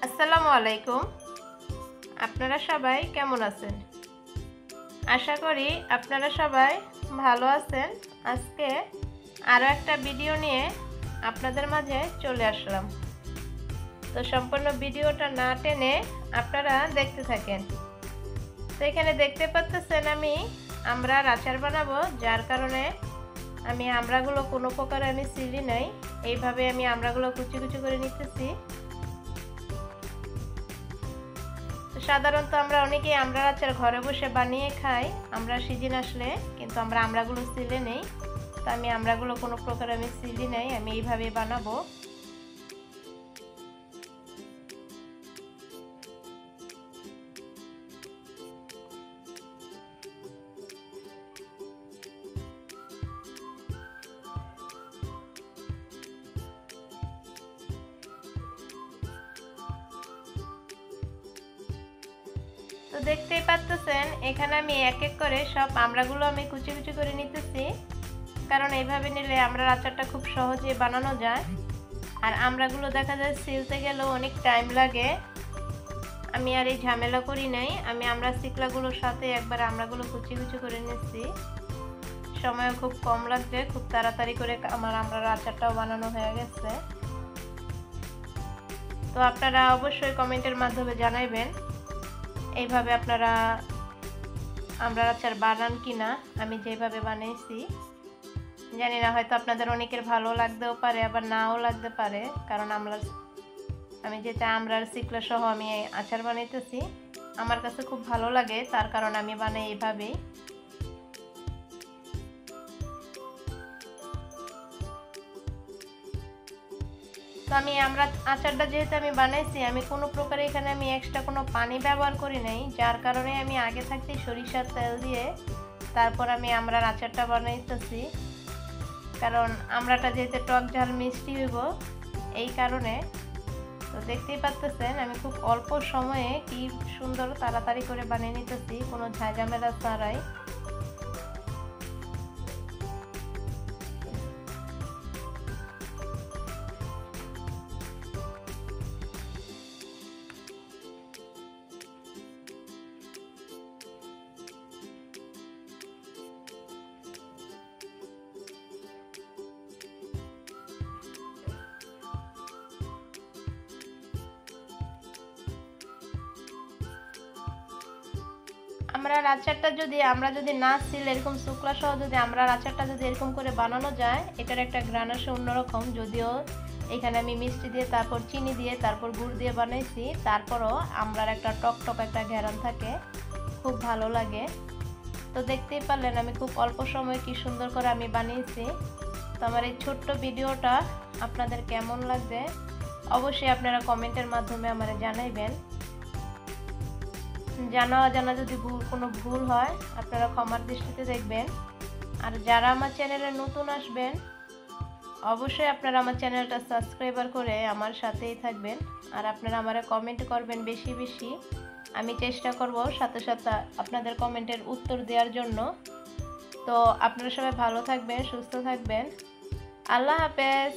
আসসালামু আলাইকুম। আপনারা সবাই কেমন আছেন? আশা করি আপনারা সবাই ভালো আছেন। আজকে আরও একটা ভিডিও নিয়ে আপনাদের মাঝে চলে আসলাম। তো সম্পূর্ণ ভিডিওটা না টেনে আপনারা দেখতে থাকেন। তো এখানে দেখতে পাচ্ছেন আমি আমড়ার আচার বানাবো, যার কারণে আমি আমড়াগুলো কোনো প্রকার আমি ছিলি নাই। এইভাবে আমি আমড়াগুলো কুচি কুচি করে নিতেছি। সাধারণত আমরা অনেকেই আমড়ার আচার ঘরে বসে বানিয়ে খাই আমরা সিজন আসলে, কিন্তু আমরা আমড়াগুলো সিলে নেই। তো আমি আমড়াগুলো কোনো প্রকার আমি সিলি নেই, আমি এইভাবে বানাবো। তো দেখতেই পাচ্ছেন এখানে আমি এক এক করে সব আমড়াগুলো আমি কুচি কুচি করে নিতেছি, কারণ এইভাবে নিলে আমড়ার আচারটা খুব সহজে বানানো যায়। আর আমড়াগুলো দেখা যায় সিলতে গেলেও অনেক টাইম লাগে, আমি আর এই ঝামেলা করি নাই। আমি আমড়া শিকলাগুলোর সাথে একবার আমড়াগুলো কুচি কুচি করে নিচ্ছি, সময় খুব কম লাগছে, খুব তাড়াতাড়ি করে আমার আমড়ার আচারটাও বানানো হয়ে গেছে। তো আপনারা অবশ্যই কমেন্টের মাধ্যমে জানাইবেন এইভাবে আপনারা আমড়ার আচার বানান কিনা। আমি যেভাবে বানিয়েছি জানি না, হয়তো আপনাদের অনেকের ভালো লাগতেও পারে, আবার নাও লাগতে পারে, কারণ আমি যেটা আমড়ার শিকলা সহ আমি আচার বানাইতেছি আমার কাছে খুব ভালো লাগে, তার কারণ আমি বানাই এইভাবেই। তো আমি আমরা আচারটা যেহেতু আমি বানাইছি, আমি কোনো প্রকারে এখানে আমি এক্সট্রা কোনো পানি ব্যবহার করি নাই, যার কারণে আমি আগে থাকতেই সরিষার তেল দিয়ে তারপর আমি আমড়ার আচারটা বানাইতেছি, কারণ আমড়াটা যেহেতু টক ঝাল মিষ্টি হইব এই কারণে। তো দেখতেই পাচ্ছেন আমি খুব অল্প সময়ে কি সুন্দর তাড়াতাড়ি করে বানিয়ে নিতেছি, কোনো ঝামেলা ছাড়াই। আমড়ার আচারটা আমরা যদি না ছিল এরকম শুকলা সহ যদি আমড়ার আচারটা যদি এরকম করে বানানো যায়, এটার একটা ঘ্রাণ আসে অন্যরকম। যদিও এখানে আমি মিষ্টি দিয়ে তারপর চিনি দিয়ে তারপর গুড় দিয়ে বানাইছি, তারপরও আমড়ার একটা টক টক একটা ঘ্রাণ থাকে, খুব ভালো লাগে। তো দেখতেই পারলেন আমি খুব অল্প সময়ে কি সুন্দর করে আমি বানিয়েছি। তো আমার এই ছোট্ট ভিডিওটা আপনাদের কেমন লাগবে অবশ্যই আপনারা কমেন্টের মাধ্যমে আমারে জানাইবেন। জানা অজানা যদি কোনো ভুল হয় আপনারা ক্ষমার দৃষ্টিতে দেখবেন। আর যারা আমার চ্যানেলে নতুন আসবেন অবশ্যই আপনারা আমার চ্যানেলটা সাবস্ক্রাইবার করে আমার সাথেই থাকবেন। আর আপনারা আমারে কমেন্ট করবেন বেশি বেশি, আমি চেষ্টা করব সাথে সাথে আপনাদের কমেন্টের উত্তর দেওয়ার জন্য। তো আপনারা সবাই ভালো থাকবেন, সুস্থ থাকবেন। আল্লাহ হাফেজ।